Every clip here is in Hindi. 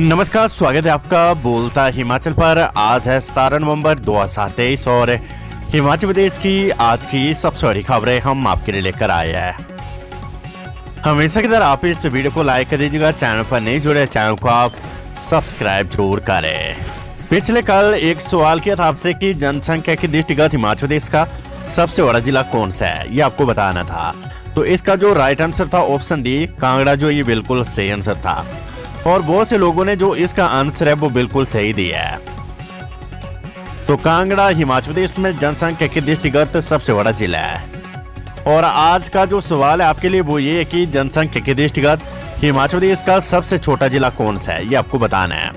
नमस्कार, स्वागत है आपका बोलता हिमाचल पर। आज है 17 नवंबर 2023 और हिमाचल प्रदेश की आज की सबसे बड़ी खबरें हम आपके लिए लेकर आए हैं। हमेशा की तरह आप इस वीडियो को लाइक कर दीजिएगा। चैनल पर नहीं जुड़े चैनल को आप सब्सक्राइब जरूर करें। पिछले कल एक सवाल किया था आपसे कि जनसंख्या की दृष्टिगत हिमाचल प्रदेश का सबसे बड़ा जिला कौन सा है, ये आपको बताना था। तो इसका जो राइट आंसर था ऑप्शन डी कांगड़ा, जो ये बिल्कुल सही आंसर था। और बहुत से लोगों ने जो इसका आंसर है वो बिल्कुल सही दिया है। तो कांगड़ा हिमाचल प्रदेश में जनसंख्या की दृष्टिगत सबसे बड़ा जिला है। और आज का जो सवाल है आपके लिए वो ये है कि जनसंख्या की दृष्टिगत हिमाचल प्रदेश का सबसे छोटा जिला कौन सा है, ये आपको बताना है।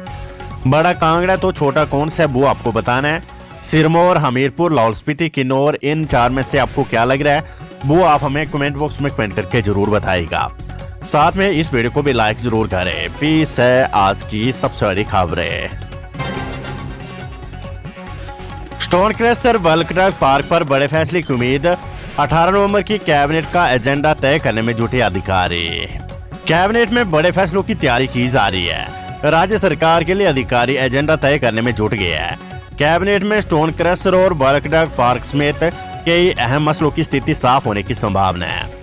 बड़ा कांगड़ा तो छोटा कौन सा है वो आपको बताना है। सिरमौर, हमीरपुर, लाहौल स्पीति, किन्नौर, इन चार में से आपको क्या लग रहा है वो आप हमें कमेंट बॉक्स में कमेंट करके जरूर बताइएगा। साथ में इस वीडियो को भी लाइक जरूर करें। पीस है आज की सबसे बड़ी खबरें। Stone crusher bulk truck park पर बड़े फैसले की उम्मीद। 18 नवंबर की कैबिनेट का एजेंडा तय करने में जुटे अधिकारी। कैबिनेट में बड़े फैसलों की तैयारी की जा रही है। राज्य सरकार के लिए अधिकारी एजेंडा तय करने में जुट गए हैं। कैबिनेट में स्टोन क्रशर और बल्क ट्रक पार्क समेत कई अहम मसलों की स्थिति साफ होने की संभावना है।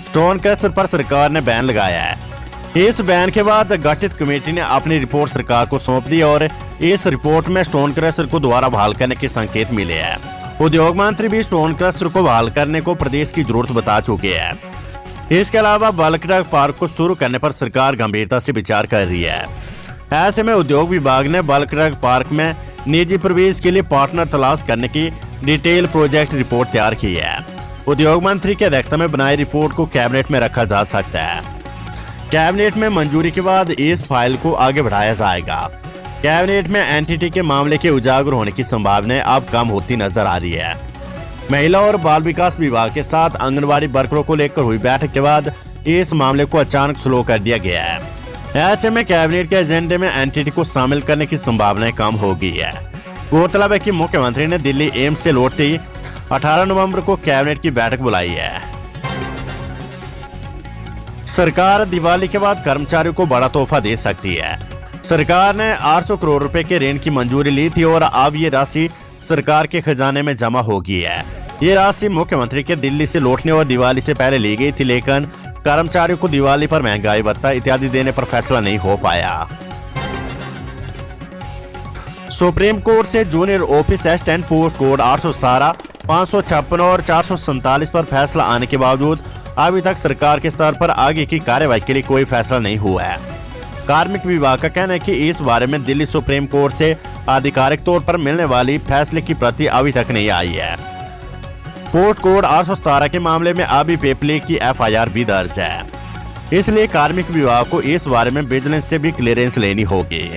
स्टोन क्रशर पर सरकार ने बैन लगाया है। इस बैन के बाद गठित कमेटी ने अपनी रिपोर्ट सरकार को सौंप दी और इस रिपोर्ट में स्टोन क्रशर को दोबारा बहाल करने के संकेत मिले हैं। उद्योग मंत्री भी स्टोन क्रशर को बहाल करने को प्रदेश की जरूरत बता चुके हैं। इसके अलावा बल्क ट्रक पार्क को शुरू करने पर सरकार गंभीरता से विचार कर रही है। ऐसे में उद्योग विभाग ने बल्क ट्रक पार्क में निजी प्रवेश के लिए पार्टनर तलाश करने की डिटेल प्रोजेक्ट रिपोर्ट तैयार की है। उद्योग मंत्री की अध्यक्षता में बनाई रिपोर्ट को कैबिनेट में रखा जा सकता है। कैबिनेट में मंजूरी के बाद इस फाइल को आगे बढ़ाया जाएगा। कैबिनेट में एनटीटी के मामले के उजागर होने की संभावना अब कम होती नजर आ रही है। महिला और बाल विकास विभाग के साथ आंगनबाड़ी वर्करों को लेकर हुई बैठक के बाद इस मामले को अचानक स्लो कर दिया गया है। ऐसे में कैबिनेट के एजेंडे में एनटीटी को शामिल करने की संभावनाएं कम हो गई है। गौरतलब है कि मुख्यमंत्री ने दिल्ली एम्स से लौटती 18 नवंबर को कैबिनेट की बैठक बुलाई है। सरकार दिवाली के बाद कर्मचारियों को बड़ा तोहफा दे सकती है। सरकार ने 800 करोड़ रुपए के ऋण की मंजूरी ली थी और अब ये राशि सरकार के खजाने में जमा हो गई है। ये राशि मुख्यमंत्री के दिल्ली से लौटने और दिवाली से पहले ली गई थी, लेकिन कर्मचारियों को दिवाली पर महंगाई भत्ता इत्यादि देने पर फैसला नहीं हो पाया। सुप्रीम कोर्ट से junior office assistant post code 817, 556 और 447 पर फैसला आने के बावजूद अभी तक सरकार के स्तर पर आगे की कार्यवाही के लिए कोई फैसला नहीं हुआ है। कार्मिक विभाग का कहना है कि इस बारे में दिल्ली सुप्रीम कोर्ट से आधिकारिक तौर पर मिलने वाली फैसले की प्रति अभी तक नहीं आई है। पोस्ट कोड 817 के मामले में अभी पेपले की FIR भी दर्ज है, इसलिए कार्मिक विभाग को इस बारे में विजिलेंस से भी क्लियरेंस लेनी होगी।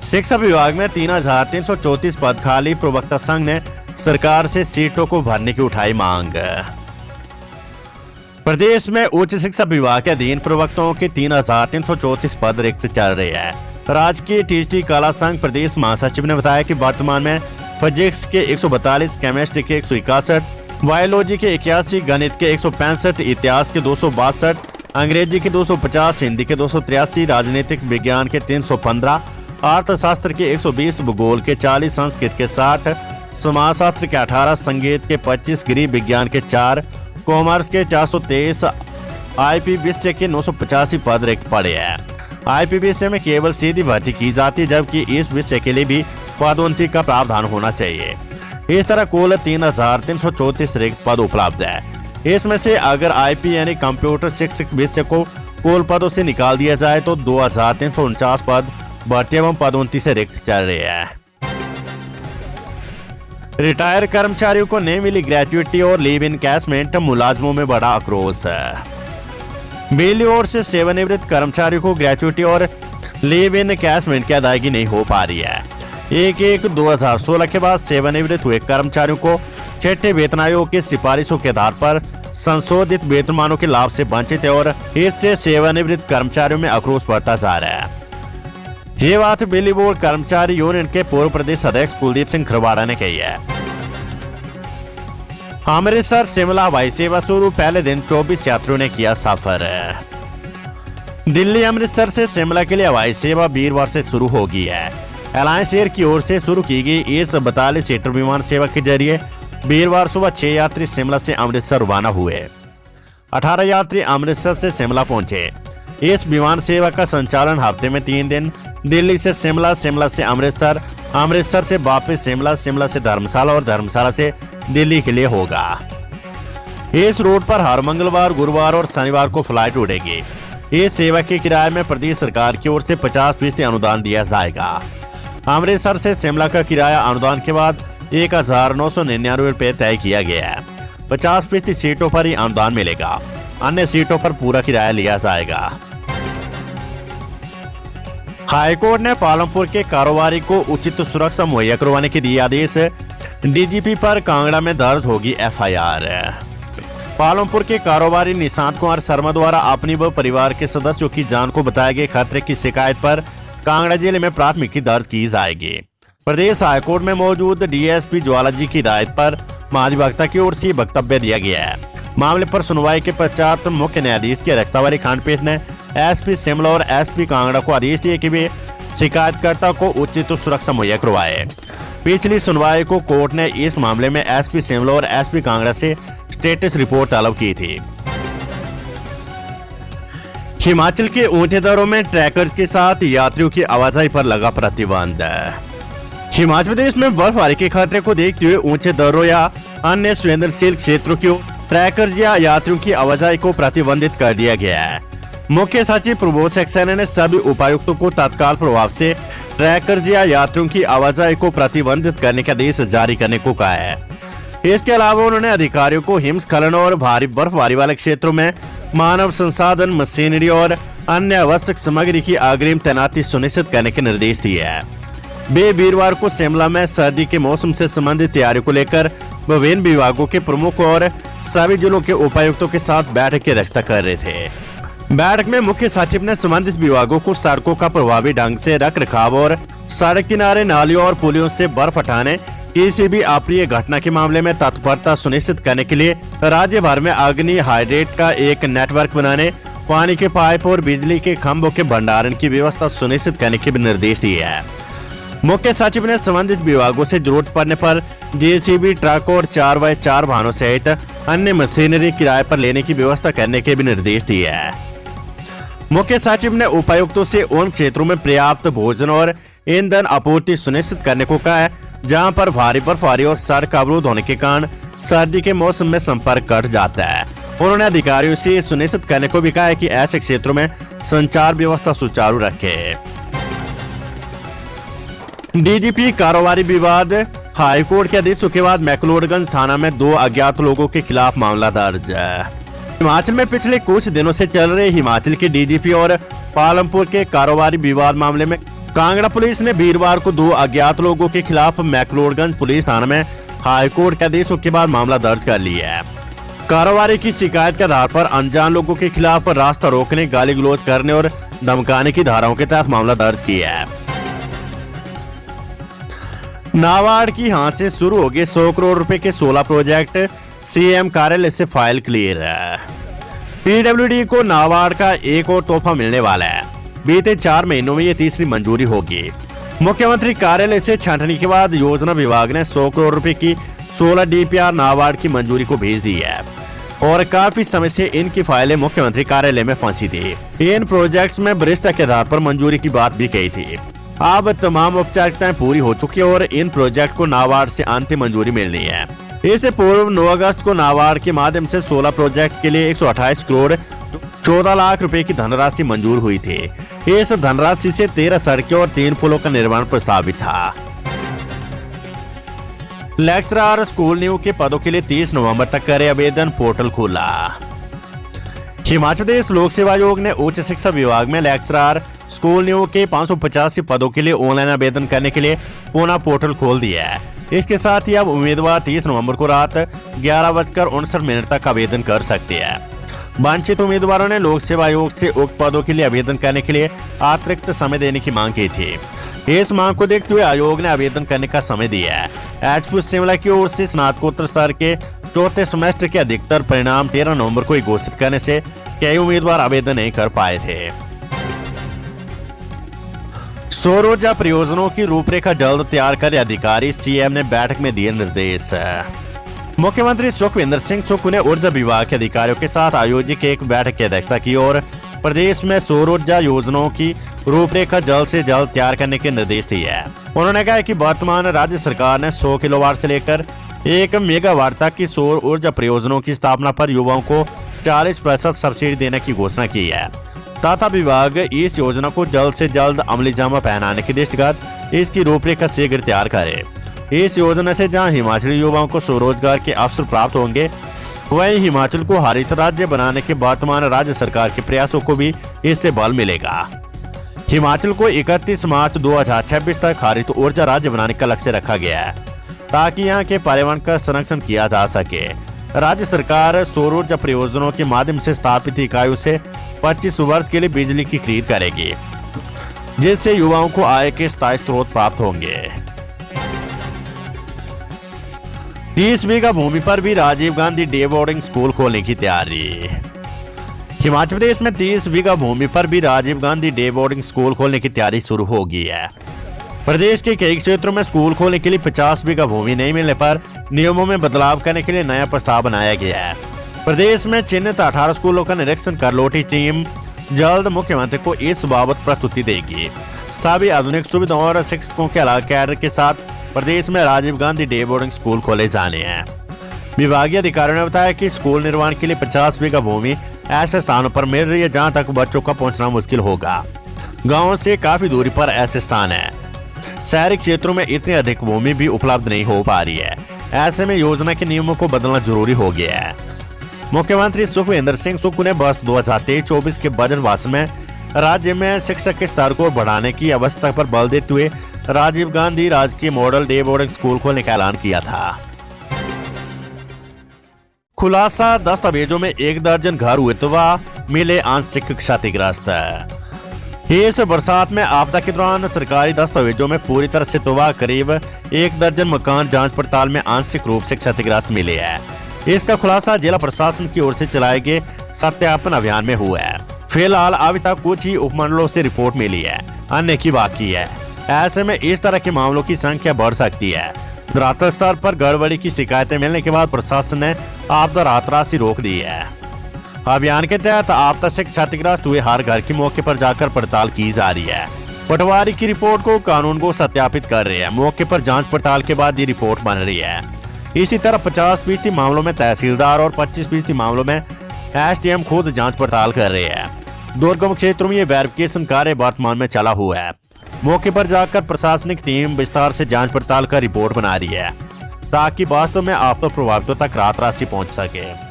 शिक्षा विभाग में 3334 पद खाली। प्रवक्ता संघ ने सरकार से सीटों को भरने की उठाई मांग। प्रदेश में उच्च शिक्षा विभाग के अधीन प्रवक्ताओं के 3334 पद रिक्त चल रहे हैं। राजकीय टीचर कला संघ प्रदेश महासचिव ने बताया कि वर्तमान में फिजिक्स के 142, केमिस्ट्री के 161, बायोलॉजी के 81, गणित के 165, इतिहास के 262, अंग्रेजी के 250, हिंदी के 283, राजनीतिक विज्ञान के 315, अर्थशास्त्र के 120, भूगोल के 40, संस्कृत के 60, समाजशास्त्र के 18, संगीत के 25, गृह विज्ञान के 4, कॉमर्स के 423, आईपी विषय के 985 पद रिक्त पड़े हैं। आईपी विषय में केवल सीधी भर्ती की जाती है, जबकि इस विषय के लिए भी पदोन्नति का प्रावधान होना चाहिए। इस तरह कुल 3334 रिक्त पद उपलब्ध है। इसमें से अगर आईपी यानी कंप्यूटर शिक्षक विषय को कुल पदों से निकाल दिया जाए तो 2349 पद भर्ती एवं पदोन्नति से रिक्त चल रहे हैं। रिटायर कर्मचारियों को नहीं मिली ग्रेजुएटी और लीव इनकैशमेंट, मुलाजमों में बड़ा आक्रोश है। बिजली बोर्ड से सेवानिवृत्त कर्मचारियों को ग्रेजुएटी और लीव इनकैशमेंट की अदायगी नहीं हो पा रही है। 1/1/2016 के बाद सेवानिवृत्त हुए कर्मचारियों को छठे वेतन आयोग की सिफारिशों के आधार पर संशोधित वेतनमानों के लाभ से वंचित है और इससे सेवानिवृत्त कर्मचारियों में आक्रोश बढ़ता जा रहा है। ये बात बिजली बोर्ड कर्मचारी यूनियन के पूर्व प्रदेश अध्यक्ष कुलदीप सिंह खरवाड़ा ने कही है। अमृतसर शिमला हवाई सेवा शुरू, पहले दिन 24 यात्रियों ने किया सफर। दिल्ली अमृतसर से शिमला के लिए हवाई सेवा वीरवार से शुरू होगी है। अलायंस एयर की ओर से शुरू की गई इस 42 सीटर विमान सेवा के जरिए वीरवार सुबह 6 यात्री शिमला से अमृतसर रवाना हुए। 18 यात्री अमृतसर से शिमला पहुंचे। इस विमान सेवा का संचालन हफ्ते में 3 दिन दिल्ली से शिमला, शिमला से अमृतसर, अमृतसर से वापस शिमला, शिमला से धर्मशाला और धर्मशाला से दिल्ली के लिए होगा। इस रूट पर हर मंगलवार, गुरुवार और शनिवार को फ्लाइट उड़ेगी। इस सेवा के किराए में प्रदेश सरकार की ओर से 50% अनुदान दिया जाएगा। अमृतसर से शिमला का किराया अनुदान के बाद 1999 रुपये तय किया गया है। 50% सीटों पर ही अनुदान मिलेगा, अन्य सीटों पर पूरा किराया लिया जाएगा। हाईकोर्ट ने पालमपुर के कारोबारी को उचित सुरक्षा मुहैया करवाने के दिए आदेश। डीजीपी पर कांगड़ा में दर्ज होगी एफआईआर। पालमपुर के कारोबारी निशांत कुमार शर्मा द्वारा अपनी व परिवार के सदस्यों की जान को बताए गए खतरे की शिकायत पर कांगड़ा जिले में प्राथमिकी दर्ज की जाएगी। प्रदेश हाईकोर्ट में मौजूद डीएसपी ज्वाला जी की हिदायत पर महाधिवक्ता की ओर से वक्तव्य दिया गया है। मामले पर सुनवाई के पश्चात मुख्य न्यायाधीश की अध्यक्षता वाली खंडपीठ ने एसपी शिमला और एसपी कांगड़ा को आदेश दिए कि वे शिकायतकर्ता को उचित सुरक्षा मुहैया करवाए। पिछली सुनवाई को कोर्ट ने इस मामले में एसपी शिमला और एसपी कांगड़ा से स्टेटस रिपोर्ट तलब की थी। हिमाचल के ऊंचे दरों में ट्रैकर्स के साथ यात्रियों की आवाजाही पर लगा प्रतिबंध। हिमाचल प्रदेश में बर्फबारी के खतरे को देखते हुए ऊंचे दरों या अन्य संवेदनशील क्षेत्रों की ट्रैकर्स या यात्रियों की आवाजाही को प्रतिबंधित कर दिया गया है। मुख्य सचिव प्रबोध सक्सेना ने सभी उपायुक्तों को तत्काल प्रभाव से ट्रैकर्स या यात्रियों की आवाजाही को प्रतिबंधित करने का आदेश जारी करने को कहा है। इसके अलावा उन्होंने अधिकारियों को हिमस्खलन और भारी बर्फबारी वाले क्षेत्रों में मानव संसाधन, मशीनरी और अन्य आवश्यक सामग्री की अग्रिम तैनाती सुनिश्चित करने के निर्देश दिए हैं। वे वीरवार को शिमला में सर्दी के मौसम से संबंधित तैयारियों को लेकर विभिन्न विभागों के प्रमुख और सभी जिलों के उपायुक्तों के साथ बैठक की अध्यक्षता कर रहे थे। बैठक में मुख्य सचिव ने संबंधित विभागों को सड़कों का प्रभावी ढंग से रख रखाव और सड़क किनारे, नालियों और पुलियों से बर्फ हटाने, किसी भी अप्रिय घटना के मामले में तत्परता सुनिश्चित करने के लिए राज्य भर में अग्नि हाइड्रेट का एक नेटवर्क बनाने, पानी के पाइप और बिजली के खंभों के भंडारण की व्यवस्था सुनिश्चित करने के भी निर्देश दिए हैं। मुख्य सचिव ने संबंधित विभागों से जरूरत पड़ने पर जेसीबी, ट्रक और 4x4 वाहनों सहित अन्य मशीनरी किराए पर लेने की व्यवस्था करने के भी निर्देश दिए हैं। मुख्य सचिव ने उपायुक्तों से उन क्षेत्रों में पर्याप्त भोजन और ईंधन आपूर्ति सुनिश्चित करने को कहा है जहां पर भारी बर्फबारी और सड़क अवरोध होने के कारण सर्दी के मौसम में संपर्क कट जाता है। उन्होंने अधिकारियों से सुनिश्चित करने को भी कहा है कि ऐसे क्षेत्रों में संचार व्यवस्था सुचारू रखे। डीजीपी कारोबारी विवाद। हाईकोर्ट के आदेशों के बाद मैक्लोडगंज थाना में 2 अज्ञात लोगों के खिलाफ मामला दर्ज है। हिमाचल में पिछले कुछ दिनों से चल रहे हिमाचल के डीजीपी और पालमपुर के कारोबारी विवाद मामले में कांगड़ा पुलिस ने वीरवार को 2 अज्ञात लोगों के खिलाफ मैक्लोडगंज पुलिस थाना में हाईकोर्ट के आदेशों के बाद मामला दर्ज कर लिया है। कारोबारी की शिकायत के आधार पर अनजान लोगों के खिलाफ रास्ता रोकने, गाली गलौज करने और धमकाने की धाराओं के तहत मामला दर्ज किया है। नाबार्ड की हाथ से शुरू हो गए 100 करोड़ रुपए के 16 प्रोजेक्ट, सीएम कार्यालय से फाइल क्लियर है। पीडब्ल्यूडी को नाबार्ड का एक और तोहफा मिलने वाला है। बीते 4 महीनों में ये तीसरी मंजूरी होगी। मुख्यमंत्री कार्यालय से छंटनी के बाद योजना विभाग ने 100 करोड़ रुपए की 16 डीपीआर नाबार्ड की मंजूरी को भेज दी है और काफी समय से इनकी फाइलें मुख्यमंत्री कार्यालय में फंसी थी। इन प्रोजेक्ट्स में वरिष्ठता के आधार पर मंजूरी की बात भी कही थी। अब तमाम औपचारिकताएं पूरी हो चुकी है और इन प्रोजेक्ट को नाबार्ड से अंतिम मंजूरी मिलनी है। इससे पूर्व 9 अगस्त को नाबार्ड के माध्यम से 16 प्रोजेक्ट के लिए 128 करोड़ 14 लाख रुपए की धनराशि मंजूर हुई थी। इस धनराशि से 13 सड़कें और 3 पुलों का निर्माण प्रस्तावित था। लेक्चरर स्कूल नियोग के पदों के लिए 30 नवंबर तक करे आवेदन, पोर्टल खोला। हिमाचल प्रदेश लोक सेवा आयोग ने उच्च शिक्षा विभाग में लेक्चरर स्कूल नियोग के 585 पदों के लिए ऑनलाइन आवेदन करने के लिए पुनः पोर्टल खोल दिया है। इसके साथ ही अब उम्मीदवार 30 नवंबर को रात 11:59 तक आवेदन कर सकते हैं। वंचित उम्मीदवारों ने लोक सेवा आयोग से उक्त पदों के लिए आवेदन करने के लिए अतिरिक्त समय देने की मांग की थी। इस मांग को देखते हुए आयोग ने आवेदन करने का समय दिया है। एचपी शिमला की ओर से स्नातकोत्तर स्तर के 4थे सेमेस्टर के अधिकतर परिणाम 13 नवंबर को घोषित करने से कई उम्मीदवार आवेदन नहीं कर पाए थे। सौर ऊर्जा परियोजनाओं की रूपरेखा जल्द तैयार करे अधिकारी, सीएम ने बैठक में दिए निर्देश। मुख्यमंत्री सुखविंदर सिंह सुक्खू ने ऊर्जा विभाग के अधिकारियों के साथ आयोजित एक बैठक की अध्यक्षता की और प्रदेश में सौर ऊर्जा योजनाओं की रूपरेखा जल्द से जल्द तैयार करने के निर्देश दिए हैं। उन्होंने कहा कि वर्तमान राज्य सरकार ने 100 किलोवाट से लेकर 1 मेगावाट तक की सौर ऊर्जा परियोजनाओं की स्थापना पर युवाओं को 40% सब्सिडी देने की घोषणा की है तथा विभाग इस योजना को जल्द से जल्द अमली जामा पहनाने के दृष्टिगत इसकी रूपरेखा शीघ्र तैयार करे। इस योजना से जहां हिमाचली युवाओं को स्वरोजगार के अवसर प्राप्त होंगे, वहीं हिमाचल को हरित राज्य बनाने के वर्तमान राज्य सरकार के प्रयासों को भी इससे बल मिलेगा। हिमाचल को 31 मार्च 2026 तक हरित ऊर्जा राज्य बनाने का लक्ष्य रखा गया है ताकि यहाँ के पर्यावरण का संरक्षण किया जा सके। राज्य सरकार सौर ऊर्जा परियोजनाओं के माध्यम से स्थापित इकाइयों से 25 वर्ष के लिए बिजली की खरीद करेगी, जिससे युवाओं को आय के स्थायी स्रोत प्राप्त होंगे। 30 बीघा भूमि पर भी Rajiv Gandhi day boarding school खोलने की तैयारी। हिमाचल प्रदेश में 30 बीघा भूमि पर भी Rajiv Gandhi day boarding school खोलने की तैयारी शुरू हो गई है। प्रदेश के कई क्षेत्रों में स्कूल खोलने के लिए 50 बीघा भूमि नहीं मिलने पर नियमों में बदलाव करने के लिए नया प्रस्ताव बनाया गया है। प्रदेश में चिन्हित 18 स्कूलों का निरीक्षण कर लौटी टीम जल्द मुख्यमंत्री को इस बाबत प्रस्तुति देगी। सभी आधुनिक सुविधाओं और शिक्षकों के अलग कैडर के साथ प्रदेश में Rajiv Gandhi day boarding school खोले जाने हैं। विभागीय अधिकारियों ने बताया कि स्कूल निर्माण के लिए 50 बीघा भूमि ऐसे स्थानों पर मिल रही है जहां तक बच्चों का पहुंचना मुश्किल होगा। गाँव से काफी दूरी पर ऐसे स्थान है। शहरी क्षेत्रों में इतनी अधिक भूमि भी उपलब्ध नहीं हो पा रही है। ऐसे में योजना के नियमों को बदलना जरूरी हो गया है। मुख्यमंत्री सुखविंदर सिंह सुक्खू ने वर्ष 2023-24 के बजट भाषण में राज्य में शिक्षा के स्तर को बढ़ाने की आवश्यकता पर बल देते हुए राजीव गांधी राजकीय मॉडल डे बोर्डिंग स्कूल खोलने का ऐलान किया था। खुलासा, दस्तावेजों में 1 दर्जन घर हुए तबाह, मिले आंशिक क्षतिग्रस्त। इस बरसात में आपदा के दौरान सरकारी दस्तावेजों में पूरी तरह से तबाह करीब 1 दर्जन मकान जांच पड़ताल में आंशिक रूप से क्षतिग्रस्त मिले हैं। इसका खुलासा जिला प्रशासन की ओर से चलाए गए सत्यापन अभियान में हुआ है। फिलहाल अभी तक कुछ ही उपमंडलों से रिपोर्ट मिली है, अन्य की बाकी है। ऐसे में इस तरह के मामलों की संख्या बढ़ सकती है। धरातल स्तर पर गड़बड़ी की शिकायतें मिलने के बाद प्रशासन ने आपदा राहत राशि रोक दी है। अभियान के तहत आपदा से क्षतिग्रस्त हुए हर घर की मौके पर जाकर पड़ताल की जा रही है। पटवारी की रिपोर्ट को कानून को सत्यापित कर रहे हैं। मौके पर जांच पड़ताल के बाद ये रिपोर्ट बन रही है। इसी तरह 50% मामलों में तहसीलदार और 25% मामलों में एसडीएम खुद जांच पड़ताल कर रहे हैं। दुर्गम क्षेत्रों में ये वेरिफिकेशन कार्य वर्तमान में चला हुआ है। मौके पर जाकर प्रशासनिक टीम विस्तार से जांच पड़ताल कर रिपोर्ट बना रही है ताकि वास्तव में आपदा प्रभावितों तक राहत राशि पहुंच सके।